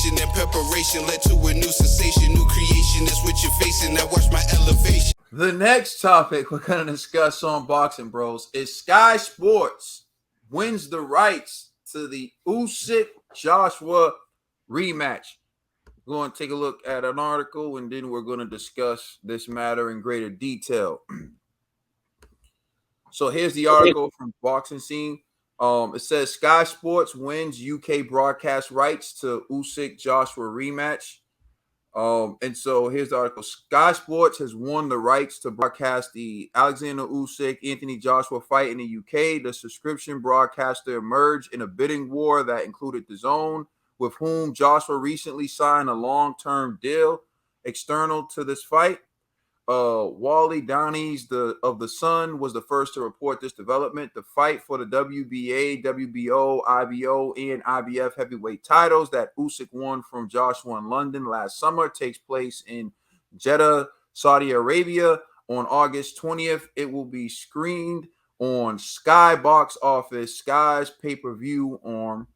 Dedication and preparation led to a new sensation, new creation. That's what you're facing. Now watch my elevation. The next topic we're going to discuss on Boxing Bros is Sky Sports wins the rights to the Usyk Joshua rematch. We're going to take a look at an article and then we're going to discuss this matter in greater detail. So here's the article from Boxing Scene. It says Sky Sports wins UK broadcast rights to Usyk Joshua rematch. And so here's the article. Sky Sports has won the rights to broadcast the Oleksandr Usyk Anthony Joshua fight in the UK. The subscription broadcaster emerged in a bidding war that included DAZN, with whom Joshua recently signed a long-term deal external to this fight. Wally Downies of the Sun was the first to report this development. The fight for the WBA, WBO, IBO, and IBF heavyweight titles that Usyk won from Joshua in London last summer takes place in Jeddah, Saudi Arabia on August 20th. It will be screened on Sky Box Office, Sky's pay-per-view arm.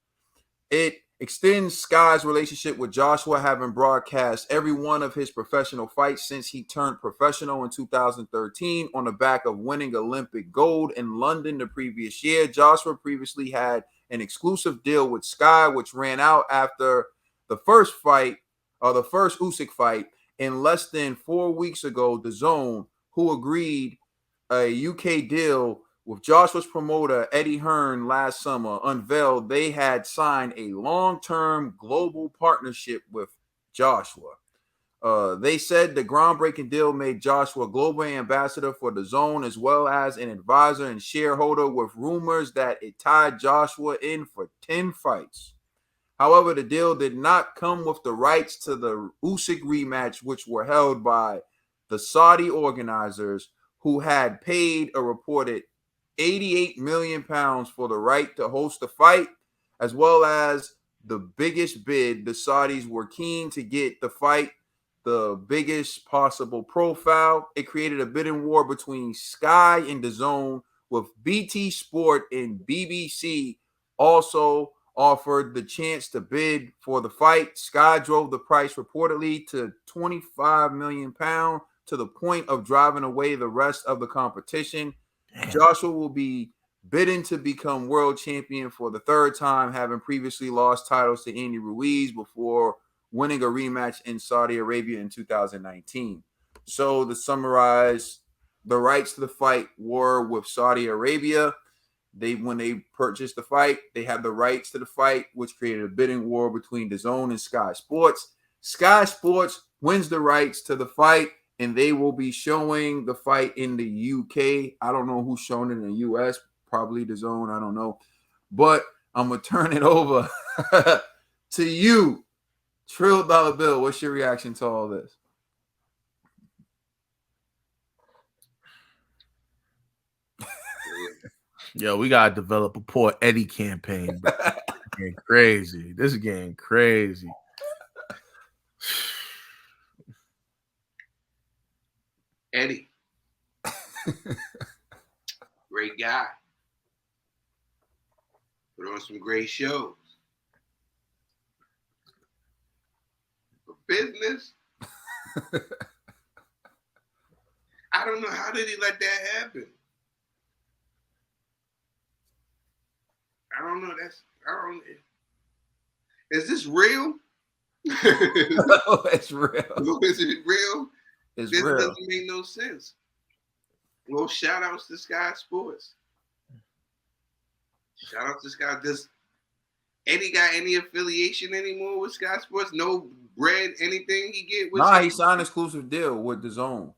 It extends Sky's relationship with Joshua, having broadcast every one of his professional fights since he turned professional in 2013 on the back of winning Olympic gold in London the previous year. Joshua previously had an exclusive deal with Sky, which ran out after the first Usyk fight. And less than 4 weeks ago, DAZN, who agreed a UK deal with Joshua's promoter, Eddie Hearn, last summer, unveiled they had signed a long-term global partnership with Joshua. They said the groundbreaking deal made Joshua global ambassador for DAZN, as well as an advisor and shareholder, with rumors that it tied Joshua in for 10 fights. However, the deal did not come with the rights to the Usyk rematch, which were held by the Saudi organizers, who had paid a reported 88 million pounds for the right to host the fight, as well as the biggest bid. The Saudis were keen to get the fight the biggest possible profile. It created a bidding war between Sky and DAZN, with BT Sport and BBC also offered the chance to bid for the fight. Sky drove the price reportedly to 25 million pounds, to the point of driving away the rest of the competition. Joshua will be bidding to become world champion for the third time, having previously lost titles to Andy Ruiz before winning a rematch in Saudi Arabia in 2019. So to summarize, the rights to the fight were with Saudi Arabia. When they purchased the fight, they had the rights to the fight, which created a bidding war between DAZN and Sky Sports. Sky Sports wins the rights to the fight, and they will be showing the fight in the UK. I don't know who's showing it in the US, probably DAZN, I don't know. But I'm going to turn it over to you, Trill Dollar Bill. What's your reaction to all this? Yo, we got to develop a poor Eddie campaign. Bro. Getting crazy. This is getting crazy. Eddie. Great guy. Put on some great shows. For business, I don't know. How did he let that happen? I don't know. Is this real? No, it's real. Is it real? It's this real. Doesn't make no sense. Well, shout outs to Sky Sports. Shout out to Sky. Does Eddie got any affiliation anymore with Sky Sports? No bread, anything he get with? Nah, he signed an exclusive deal with DAZN.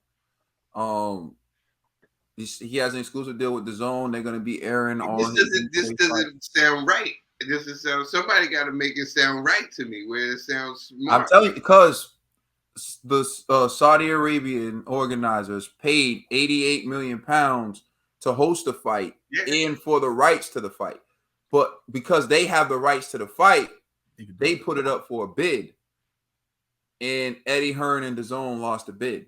He has an exclusive deal with DAZN. They're going to be airing all. This doesn't sound right. Somebody got to make it sound right to me, where it sounds smart. I'm telling you, because the Saudi Arabian organizers paid 88 million pounds to host the fight and for the rights to the fight. But because they have the rights to the fight, they put it up for a bid. And Eddie Hearn and DAZN lost the bid.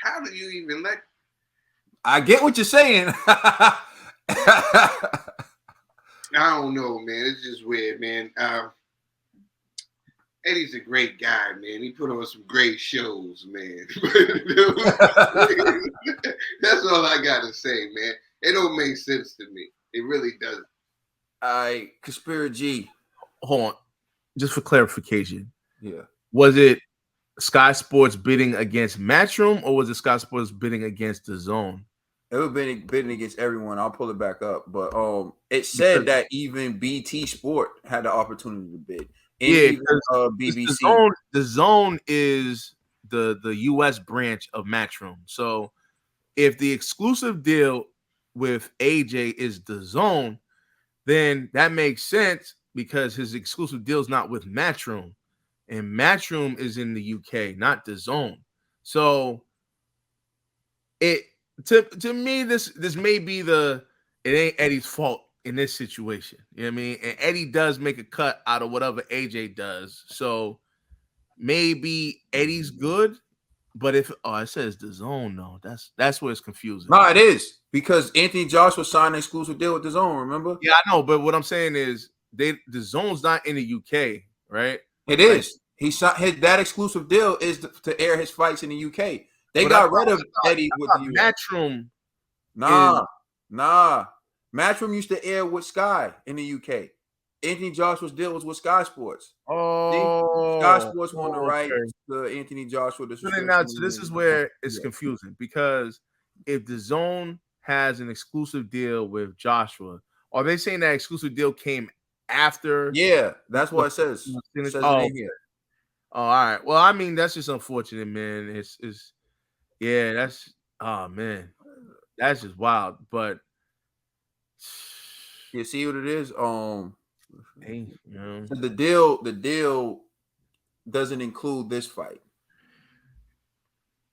How do you even let? I get what you're saying. I don't know, man. It's just weird, man. Eddie's a great guy, man. He put on some great shows, man. That's all I gotta say, man. It don't make sense to me. It really doesn't. Conspiracy. Hold on, just for clarification, Yeah. was it Sky Sports bidding against Matchroom, or was it Sky Sports bidding against DAZN? It would have been against everyone. I'll pull it back up. But it said that even BT Sport had the opportunity to bid. And even BBC. DAZN is the US branch of Matchroom. So if the exclusive deal with AJ is DAZN, then that makes sense because his exclusive deal is not with Matchroom. And Matchroom is in the UK, not DAZN. So it to me, this may be it ain't Eddie's fault in this situation. You know what I mean? And Eddie does make a cut out of whatever AJ does. So maybe Eddie's good, but if it says DAZN, no, that's where it's confusing. No, it is because Anthony Joshua signed an exclusive deal with DAZN, remember? Yeah, I know, but what I'm saying is DAZN's not in the UK, right? It is. He signed that exclusive deal is to air his fights in the UK. They got rid of Eddie with the US. Matchroom. Nah. Matchroom used to air with Sky in the UK. Anthony Joshua's deal was with Sky Sports. Oh, Sky Sports won the right to Anthony Joshua. So this is where it's confusing because if DAZN has an exclusive deal with Joshua, are they saying that exclusive deal came after? Yeah, that's what it says. It says it in here. Oh, all right. Well, I mean, that's just unfortunate, man. Man, that's just wild. But you see what it is? So the deal doesn't include this fight.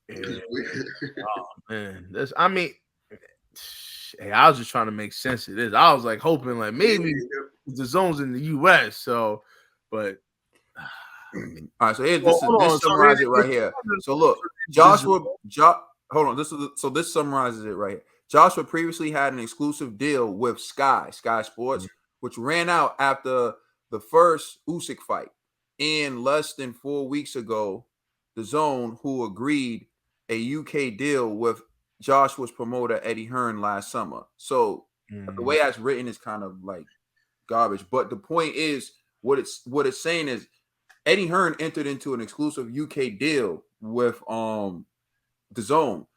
Yeah. Oh man, I was just trying to make sense of this. I was like hoping like maybe DAZN's in the US. So, but all right. So this summarizes it right here. So look, hold on. This summarizes it right here. Joshua previously had an exclusive deal with Sky Sports, which ran out after the first Usyk fight. And less than 4 weeks ago, DAZN, who agreed a UK deal with Joshua's promoter Eddie Hearn last summer. So the way that's written is kind of like garbage. But the point is, what it's saying is Eddie Hearn entered into an exclusive UK deal with DAZN.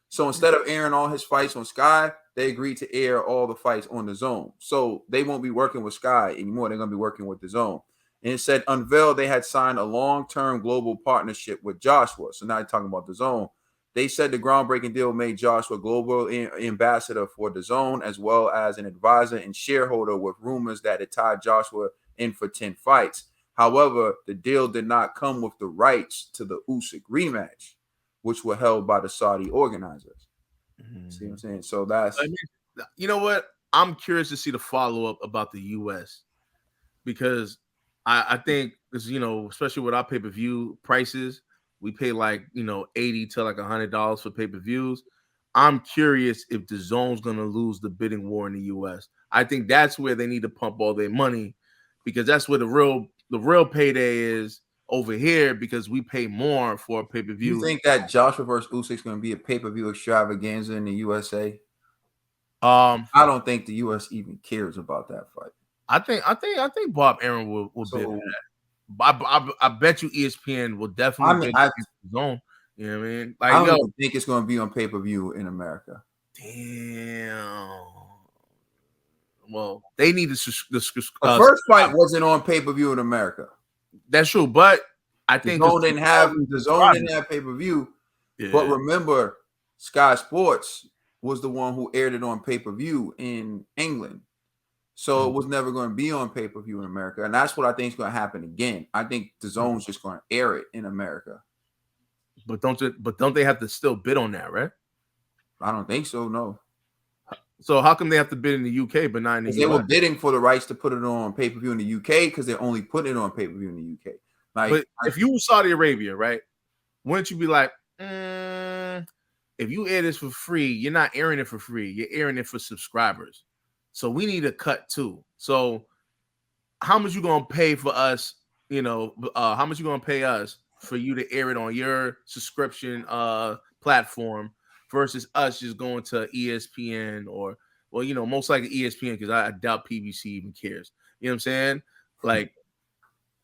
So instead of airing all his fights on Sky, they agreed to air all the fights on DAZN. So they won't be working with Sky anymore. They're going to be working with DAZN. And it said unveiled they had signed a long-term global partnership with Joshua. So now they're talking about DAZN. They said the groundbreaking deal made Joshua global ambassador for DAZN, as well as an advisor and shareholder, with rumors that it tied Joshua in for 10 fights. However, the deal did not come with the rights to the Usyk rematch, which were held by the Saudi organizers. See what I'm saying? So you know what? I'm curious to see the follow-up about the US because I think this, especially with our pay-per-view prices, we pay like, $80 to like $100 for pay-per-views. I'm curious if DAZN's going to lose the bidding war in the US. I think that's where they need to pump all their money because that's where the real payday is over here because we pay more for a pay-per-view. You think that Joshua versus Usyk is going to be a pay-per-view extravaganza in the USA? I don't think the US even cares about that fight. I think Bob Aaron will bid for that. I bet you ESPN will definitely bid his own. You know what I mean? Like, I don't think it's going to be on pay-per-view in America. Damn. Well, they need to. The first fight wasn't on pay-per-view in America. That's true, but I think DAZN didn't have pay-per-view. Yeah. But remember, Sky Sports was the one who aired it on pay-per-view in England. So it was never going to be on pay-per-view in America. And that's what I think is going to happen again. I think DAZN's just going to air it in America. But don't they have to still bid on that, right? I don't think so, no. So how come they have to bid in the UK but not in the US? They were bidding for the rights to put it on pay-per-view in the UK because they're only putting it on pay-per-view in the UK. But if you were Saudi Arabia, right, wouldn't you be like, if you air this for free, you're not airing it for free. You're airing it for subscribers. So we need a cut too. So how much you going to pay for us, how much you gonna pay us for you to air it on your subscription platform versus us just going to ESPN or most likely ESPN because I doubt PBC even cares. You know what I'm saying? Like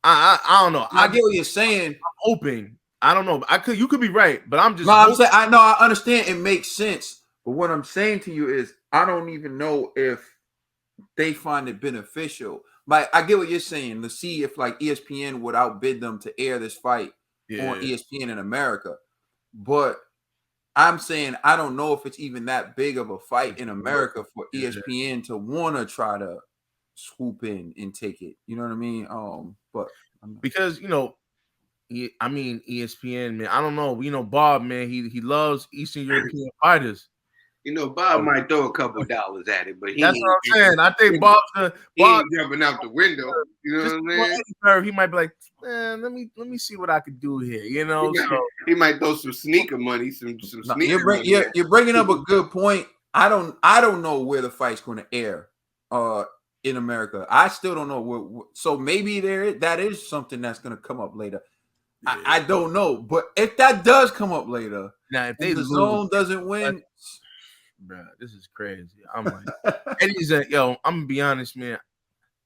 I don't know. I get what you're saying. I'm hoping. I don't know. You could be right, but I'm just No, I'm saying I understand it makes sense. But what I'm saying to you is I don't even know if they find it beneficial. Like I get what you're saying to see if like ESPN would outbid them to air this fight on ESPN in America. But I'm saying I don't know if it's even that big of a fight in America for ESPN to want to try to swoop in and take it. You know what I mean? But because ESPN, man. I don't know. Bob, man, he loves Eastern European fighters. Bob might throw a couple dollars at it, but that's what I'm saying. I think Bob's jumping out the window. You know what I'm saying? He might be like, man, let me see what I could do here. He might throw some sneaker money, some sneaker money. You're bringing up a good point. I don't know where the fight's going to air in America. I still don't know where. So maybe that is something that's going to come up later. Yeah. I don't know, but if that does come up later, now if the zone doesn't win. Bro, this is crazy. I'm like, Eddie's I'm gonna be honest, man.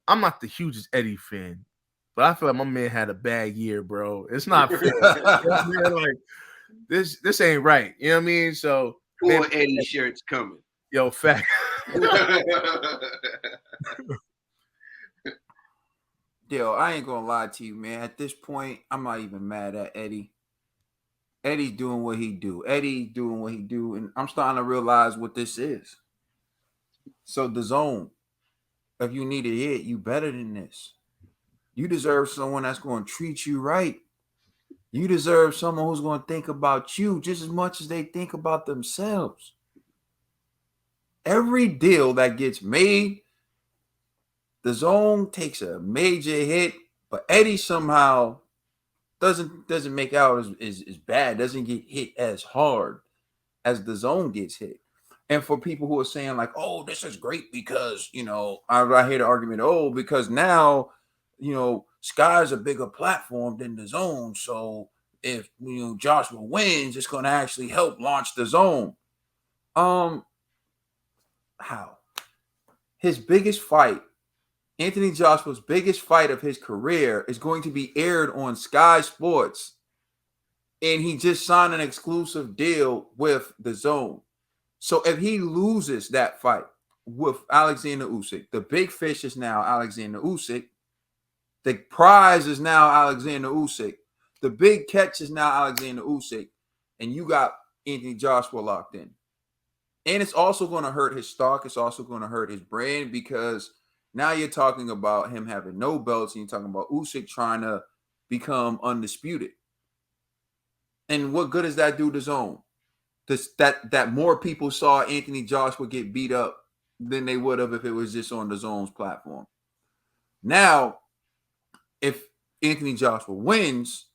I'm not the hugest Eddie fan, but I feel like my man had a bad year, bro. It's not fair. Like this ain't right. You know what I mean? So poor Eddie shirts coming. Yo, fact. Yo, I ain't gonna lie to you, man. At this point, I'm not even mad at Eddie. Eddie's doing what he do. And I'm starting to realize what this is. So DAZN, if you need a hit, you better than this. You deserve someone that's going to treat you right. You deserve someone who's going to think about you just as much as they think about themselves. Every deal that gets made, DAZN takes a major hit, but Eddie somehow doesn't make out as bad, doesn't get hit as hard as DAZN gets hit. And for people who are saying like, oh, this is great because, I hear the argument, because now, Sky's a bigger platform than DAZN. So if, Joshua wins, it's going to actually help launch DAZN. How? His biggest fight, Anthony Joshua's biggest fight of his career is going to be aired on Sky Sports. And he just signed an exclusive deal with DAZN. So if he loses that fight with Oleksandr Usyk, the big fish is now Oleksandr Usyk. The prize is now Oleksandr Usyk. The big catch is now Oleksandr Usyk. And you got Anthony Joshua locked in. And it's also going to hurt his stock. It's also going to hurt his brand because now you're talking about him having no belts and you're talking about Usyk trying to become undisputed. And what good does that do to DAZN? That more people saw Anthony Joshua get beat up than they would have if it was just on DAZN's platform. Now, if Anthony Joshua wins,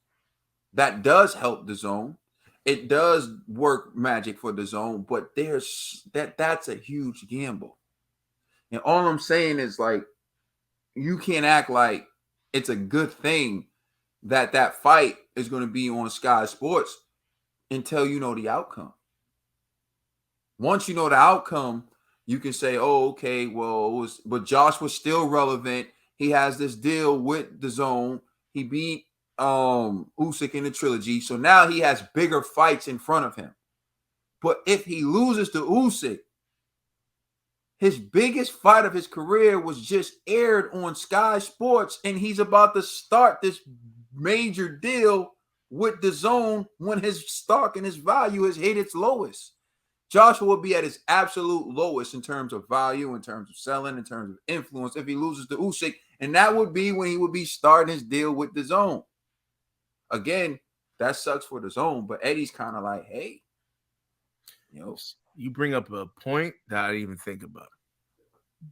that does help DAZN. It does work magic for DAZN, but that's a huge gamble. And all I'm saying is like, you can't act like it's a good thing that fight is going to be on Sky Sports until you know the outcome. Once you know the outcome, you can say, oh, okay, well, but Josh was still relevant. He has this deal with DAZN. He beat Usyk in the trilogy. So now he has bigger fights in front of him. But if he loses to Usyk, his biggest fight of his career was just aired on Sky Sports, and he's about to start this major deal with DAZN when his stock and his value has hit its lowest. Joshua will be at his absolute lowest in terms of value, in terms of selling, in terms of influence if he loses to Usyk, and that would be when he would be starting his deal with DAZN. Again, that sucks for DAZN, but Eddie's kind of like, hey, you bring up a point that I didn't even think about.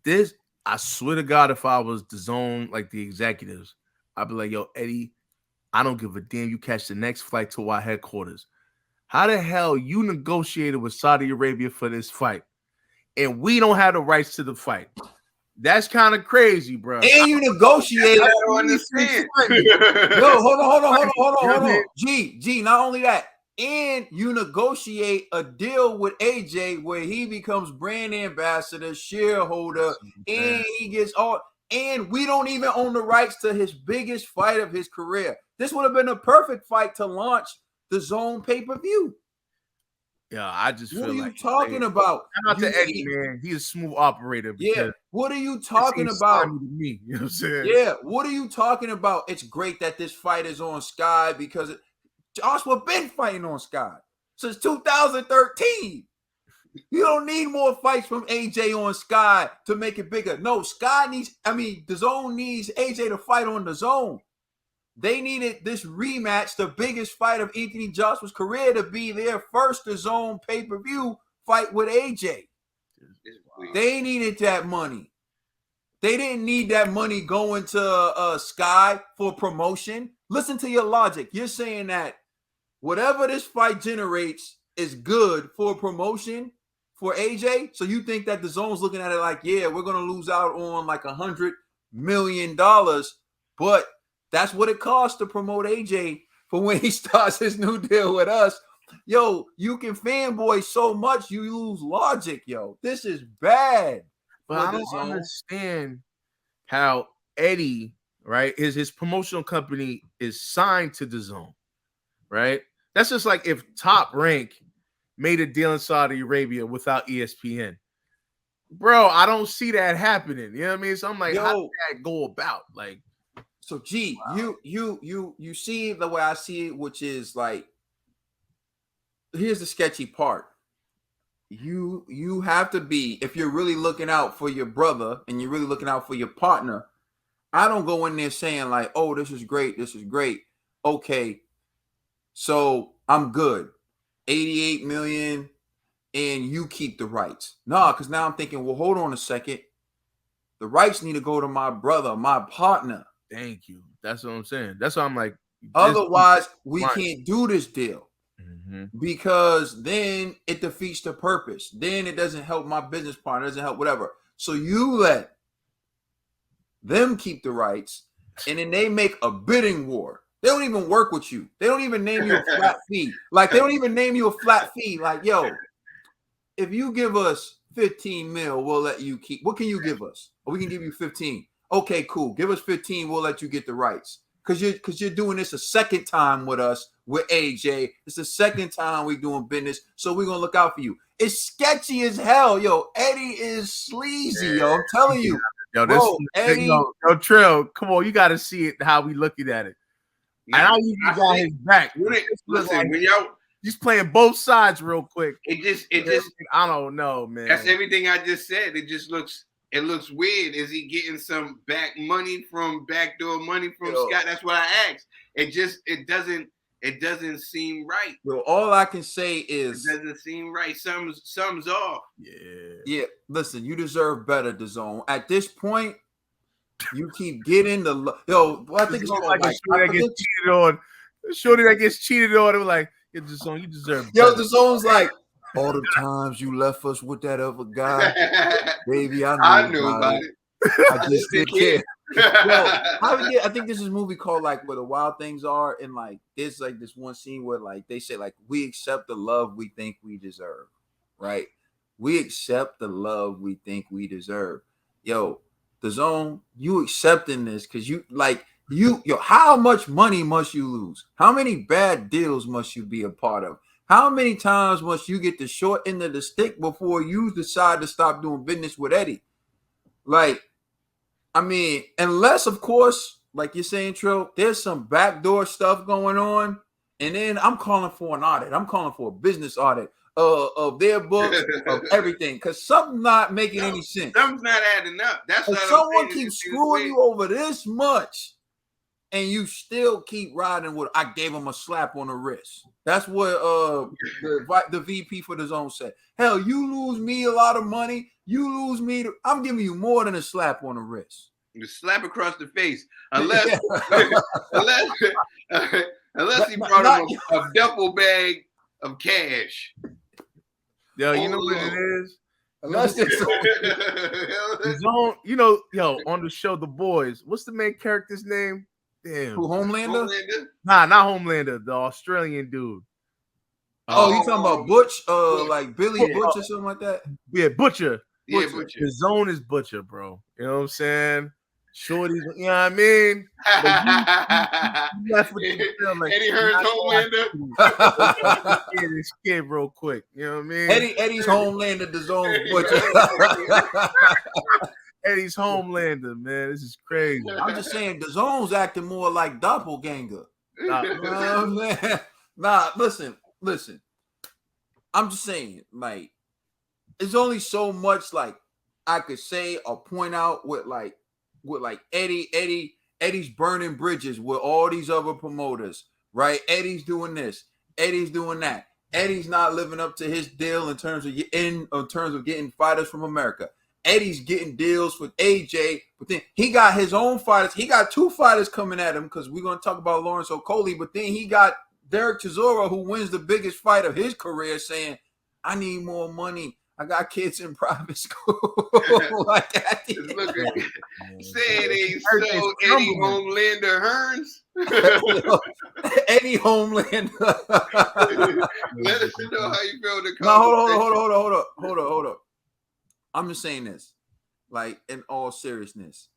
This, I swear to God, if I was DAZN, like the executives, I'd be like, yo, Eddie, I don't give a damn. You catch the next flight to our headquarters. How the hell you negotiated with Saudi Arabia for this fight, and we don't have the rights to the fight? That's kind of crazy, bro. And you negotiate. I don't understand. Yo, hold on. You know what I mean? G, not only that, and you negotiate a deal with AJ where he becomes brand ambassador, shareholder, and he gets all. And we don't even own the rights to his biggest fight of his career. This would have been a perfect fight to launch the DAZN pay-per-view. Yeah, I just What feel are you like talking about? Shout out to Eddie, man. He's a smooth operator. Yeah. What are you talking about? To me, you know what I'm saying? Yeah. What are you talking about? It's great that this fight is on Sky because Joshua been fighting on Sky since 2013. You don't need more fights from AJ on Sky to make it bigger. No, DAZN needs AJ to fight on DAZN. They needed this rematch, the biggest fight of Anthony Joshua's career, to be their first DAZN pay-per-view fight with AJ. They needed that money. They didn't need that money going to Sky for promotion. Listen to your logic. You're saying that whatever this fight generates is good for promotion for AJ. So you think that DAZN's looking at it like, yeah, we're going to lose out on like $100 million, but that's what it costs to promote AJ for when he starts his new deal with us. Yo, you can fanboy so much you lose logic, yo. This is bad. But I don't understand how Eddie, right, his promotional company is signed to DAZN, right? That's just like if Top Rank made a deal in Saudi Arabia without ESPN. Bro, I don't see that happening. You know what I mean? So I'm like, how did that go about? Like, so G, wow. you see the way I see it, which is like, here's the sketchy part. You have to be, if you're really looking out for your brother and you're really looking out for your partner, I don't go in there saying like, oh, this is great. Okay, so I'm good. 88 million and you keep the rights. No, because now I'm thinking, well, hold on a second. The rights need to go to my brother, my partner. Thank you. That's what I'm saying. That's why I'm like, otherwise we can't do this deal. Because then it defeats the purpose. Then it doesn't help my business partner, it doesn't help whatever. So you let them keep the rights, and then they make a bidding war. They don't even work with you. They don't even name you a flat fee. Like, they don't even name you a flat fee. Like, yo, if you give us 15 mil, we'll let you keep. What can you give us? Or we can give you 15. Okay, cool. Give us 15. We'll let you get the rights. Because you're doing this a second time with us, with AJ. It's the second time we're doing business. So we're going to look out for you. It's sketchy as hell. Yo, Eddie is sleazy, yo. I'm telling you. Yo, Eddie. Yo, Trill, come on. You got to see it, how we looking at it. Yeah, I got his back. Listen, when y'all, he's playing both sides real quick. It just I don't know, man. That's everything I just said. It looks weird. Is he getting some backdoor money from Scott? That's what I asked. It doesn't seem right. Well, all I can say is it doesn't seem right. Something's off. Yeah. Listen, you deserve better, DAZN. At this point, you keep getting the I think it's like a shorty that gets cheated on. Shorty that gets cheated on. It was like, you deserve. Yo, DAZN's like, all the times you left us with that other guy, baby, I knew about it. I just didn't care. I think this is a movie called like Where the Wild Things Are, and like there's like this one scene where like they say like we accept the love we think we deserve, right? We accept the love we think we deserve. Yo, DAZN, you accepting this because how much money must you lose? How many bad deals must you be a part of? How many times must you get the short end of the stick before you decide to stop doing business with Eddie? Like, I mean, unless, of course, like you're saying, Trill, there's some backdoor stuff going on, and then I'm calling for an audit. I'm calling for a business audit of their books, of everything, because something's not making any sense. Something's not adding up. That's what someone keeps screwing you over this much, and you still keep riding with. I gave him a slap on the wrist. That's what the VP for DAZN said. Hell, you lose me a lot of money. You lose me. I'm giving you more than a slap on the wrist. The slap across the face, unless he brought him a duffel bag of cash. Yo, you know what it is? Unless it's DAZN, you know, yo, on the show The Boys, what's the main character's name? Damn. who, Homelander? Nah, not Homelander, the Australian dude. Oh, you talking about Butch? Butch. Like Billy Butch or something like that? Yeah, Butcher. Yeah, Butcher. Butcher. DAZN is Butcher, bro. You know what I'm saying? Shorty, you know what I mean? You left with the girl, like, Eddie Hearn's Homelander. This kid real quick. You know what I mean? Eddie's Homelander, DAZN's Butcher. Eddie's Homelander, man. This is crazy. I'm just saying, DAZN's acting more like doppelganger. Nah, You know what I'm saying? Nah, listen. I'm just saying, like, there's only so much like I could say or point out with Eddie's burning bridges with all these other promoters, right? Eddie's doing this, Eddie's doing that. Eddie's not living up to his deal in terms of getting fighters from America. Eddie's getting deals with AJ, but then he got his own fighters. He got 2 fighters coming at him because we're going to talk about Lawrence Okolie, but then he got Derek Chisora, who wins the biggest fight of his career, saying, I need more money. I got kids in private school. Like that. Look at saying ain't so Eddie Homelander Hearns. Eddie Homelander. Let us know how you feel. No, hold up. I'm just saying this, like, in all seriousness,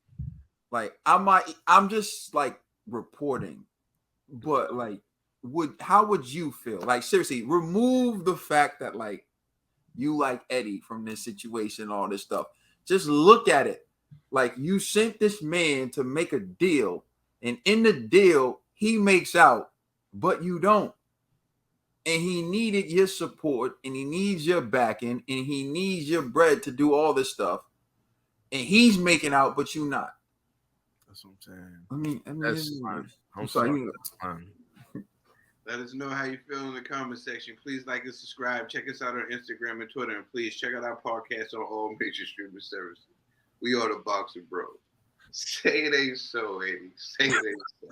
like I'm just like reporting, but like, how would you feel? Like, seriously, remove the fact that like you like Eddie from this situation, all this stuff. Just look at it. Like, you sent this man to make a deal, and in the deal, he makes out, but you don't. And he needed your support, and he needs your backing, and he needs your bread to do all this stuff. And he's making out, but you not. That's what I'm saying. I mean, That's fine. I'm sorry. That's fine. Let us know how you feel in the comment section. Please like and subscribe. Check us out on Instagram and Twitter. And please check out our podcast on all major streaming services. We are the Boxer Bros. Say it ain't so, Eddie. Say it ain't so.